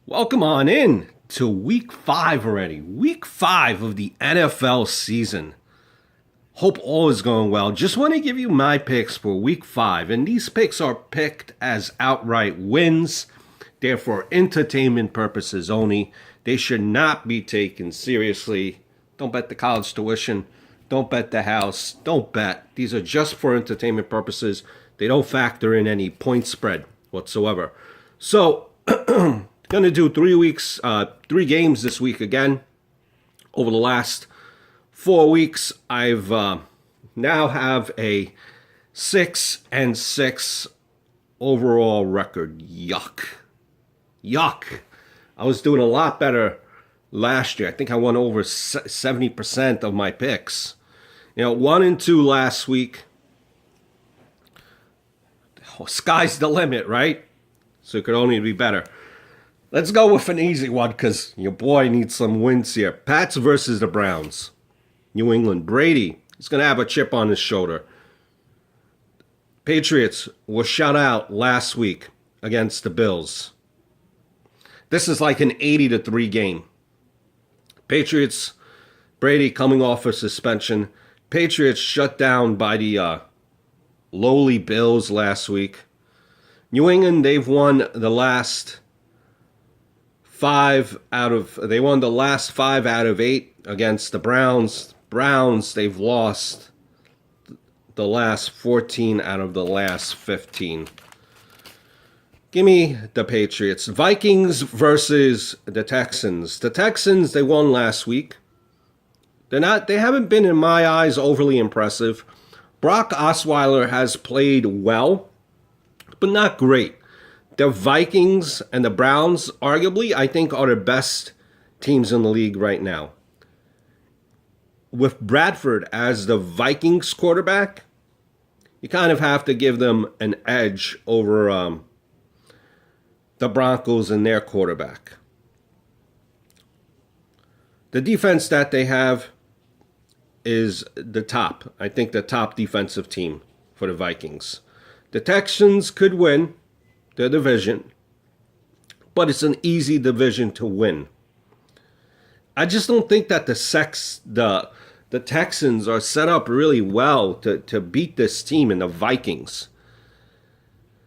Welcome on in to week 5 already. Week 5 of the NFL season. Hope all is going well. Just want to give you my picks for week 5. And these picks are picked as outright wins. They're for entertainment purposes only. They should not be taken seriously. Don't bet the college tuition. Don't bet the house. Don't bet. These are just for entertainment purposes. They don't factor in any point spread whatsoever. So, gonna do 3 games this week again. Over the last 4 weeks, I've now have a 6-6 overall record. Yuck. I was doing a lot better last year. I think I won over 70% of my picks. 1-2 last week. Oh, sky's the limit, right? So it could only be better. Let's go with an easy one because your boy needs some wins here. Pats versus the Browns. New England. Brady is going to have a chip on his shoulder. Patriots were shut out last week against the Bills. This is like an 80-3 game. Patriots, Brady coming off a suspension. Patriots shut down by the lowly Bills last week. New England, they've won the last 5 out of 8 against the Browns. Browns, they've lost the last 14 out of the last 15. Give me the Patriots. Vikings versus the Texans. The Texans, they won last week. They haven't been, in my eyes, overly impressive. Brock Osweiler has played well, but not great. The Vikings and the Browns, arguably, I think, are the best teams in the league right now. With Bradford as the Vikings quarterback, you kind of have to give them an edge over the Broncos and their quarterback. The defense that they have is the top. I think the top defensive team for the Vikings. The Texans could win the division, but it's an easy division to win. I just don't think that the Texans are set up really well to beat this team in the Vikings.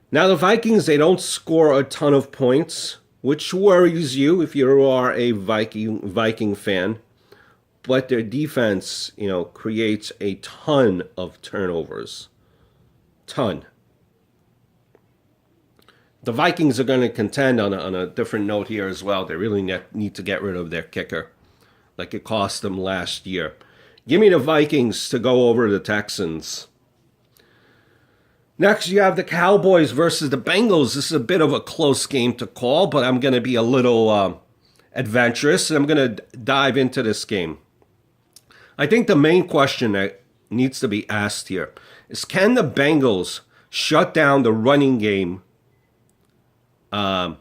Now, the Vikings, they don't score a ton of points, which worries you if you are a Viking fan. But their defense, creates a ton of turnovers. Ton. The Vikings are going to contend on a different note here as well. They really need to get rid of their kicker, like it cost them last year. Give me the Vikings to go over the Texans. Next, you have the Cowboys versus the Bengals. This is a bit of a close game to call, but I'm going to be a little adventurous, and I'm going to dive into this game. I think the main question that needs to be asked here is, can the Bengals shut down the running game of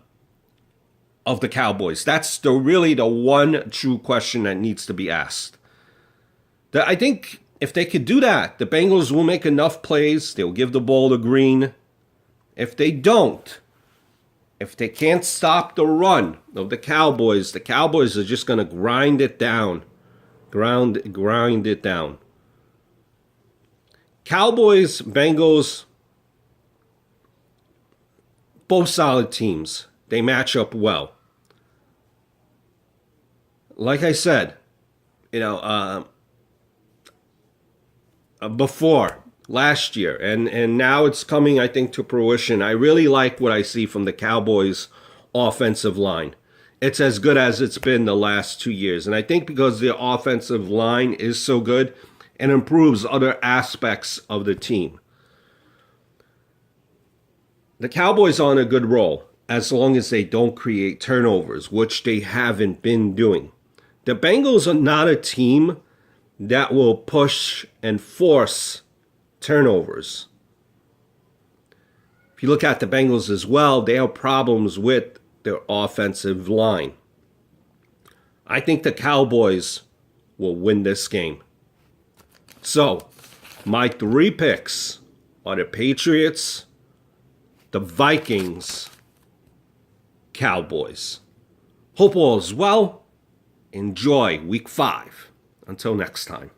the Cowboys? That's really the one true question that needs to be asked. I think if they could do that, the Bengals will make enough plays. They'll give the ball to Green. If they don't, if they can't stop the run of the Cowboys are just going to grind it down. Grind it down. Cowboys, Bengals, both solid teams. They match up well. Like I said, before last year, and now it's coming, I think, to fruition. I really like what I see from the Cowboys' offensive line. It's as good as it's been the last 2 years. And I think because the offensive line is so good, it improves other aspects of the team. The Cowboys are on a good roll as long as they don't create turnovers, which they haven't been doing. The Bengals are not a team that will push and force turnovers. If you look at the Bengals as well, they have problems with their offensive line. I think the Cowboys will win this game. So, my 3 picks are the Patriots, the Vikings, Cowboys. Hope all is well. Enjoy week 5. Until next time.